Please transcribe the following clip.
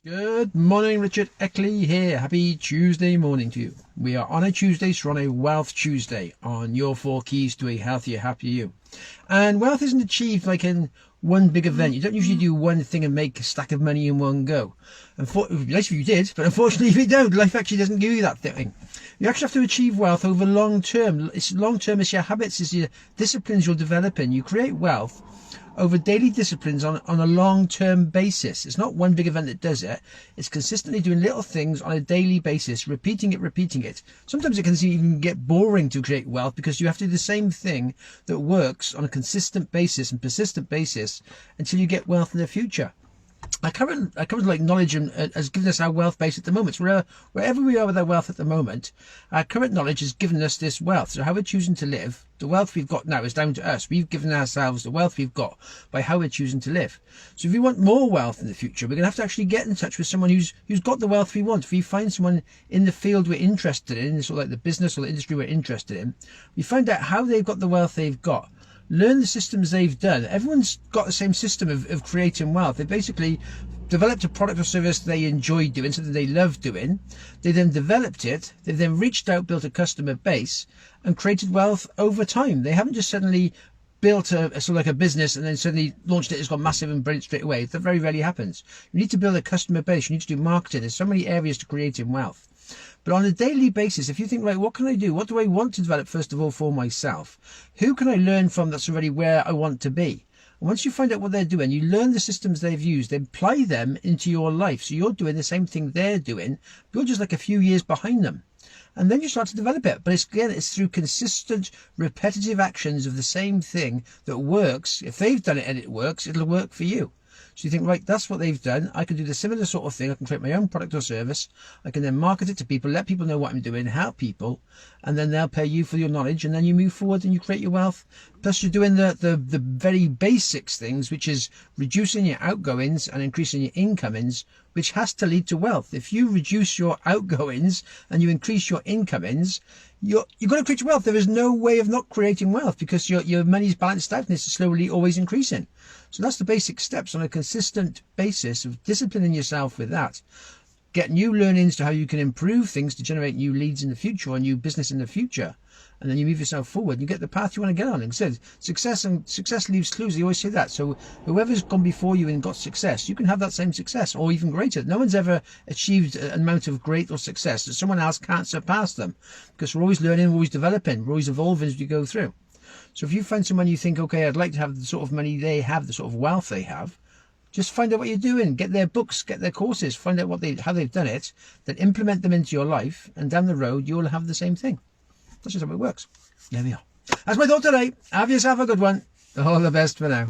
Good morning, Richard Eckley here. Happy Tuesday morning to you. We are on a Tuesday, so we're on a Wealth Tuesday on your 4 keys to a healthier, happier you. And wealth isn't achieved like in one big event. You don't usually do one thing and make a stack of money in one go. It would be nice if you did, but unfortunately if you don't, life actually doesn't give you that thing. You actually have to achieve wealth over long term. It's long term, it's your habits, it's your disciplines you'll develop in. You create wealth over daily disciplines on a long-term basis. It's not one big event that does it. It's consistently doing little things on a daily basis, repeating it. Sometimes it can even get boring to create wealth because you have to do the same thing that works on a consistent basis and persistent basis until you get wealth in the future. Our current like knowledge has given us our wealth base at the moment. So wherever we are with our wealth at the moment, our current knowledge has given us this wealth. So how we're choosing to live, the wealth we've got now is down to us. We've given ourselves the wealth we've got by how we're choosing to live. So if we want more wealth in the future, we're going to have to actually get in touch with someone who's got the wealth we want. If we find someone in the field we're interested in, sort of like the business or the industry we're interested in, we find out how they've got the wealth they've got. Learn the systems they've done. Everyone's got the same system of creating wealth. They basically developed a product or service they enjoy doing, something they love doing. They then developed it. They've then reached out, built a customer base and created wealth over time. They haven't just suddenly built a sort of like a business and then suddenly launched it. It's gone massive and brilliant straight away. That very rarely happens. You need to build a customer base. You need to do marketing. There's so many areas to creating wealth. But on a daily basis, if you think, right, what can I do? What do I want to develop, first of all, for myself? Who can I learn from that's already where I want to be? And once you find out what they're doing, you learn the systems they've used, then apply them into your life. So you're doing the same thing they're doing. You're just like a few years behind them. And then you start to develop it. But it's through consistent, repetitive actions of the same thing that works. If they've done it and it works, it'll work for you. So you think, right, that's what they've done. I can do the similar sort of thing. I can create my own product or service. I can then market it to people, let people know what I'm doing, help people, and then they'll pay you for your knowledge. And then you move forward and you create your wealth. Plus you're doing the very basics things, which is reducing your outgoings and increasing your incomings, which has to lead to wealth. If you reduce your outgoings and you increase your incomings, you're going to create your wealth. There is no way of not creating wealth because your money's balanced out and it's slowly always increasing. So that's the basic steps on a consistent basis of disciplining yourself with that. Get new learnings to how you can improve things to generate new leads in the future or new business in the future. And then you move yourself forward. You get the path you want to get on. Like I said, success leaves clues. They always say that. So whoever's gone before you and got success, you can have that same success or even greater. No one's ever achieved an amount of great or success that someone else can't surpass them because we're always learning, we're always developing, we're always evolving as we go through. So if you find someone you think, okay, I'd like to have the sort of money they have, the sort of wealth they have, just find out what you're doing. Get their books, get their courses, find out how they've done it, then implement them into your life, and down the road you'll have the same thing. That's just how it works. There we are. That's my thought today. Have yourself a good one. All the best for now.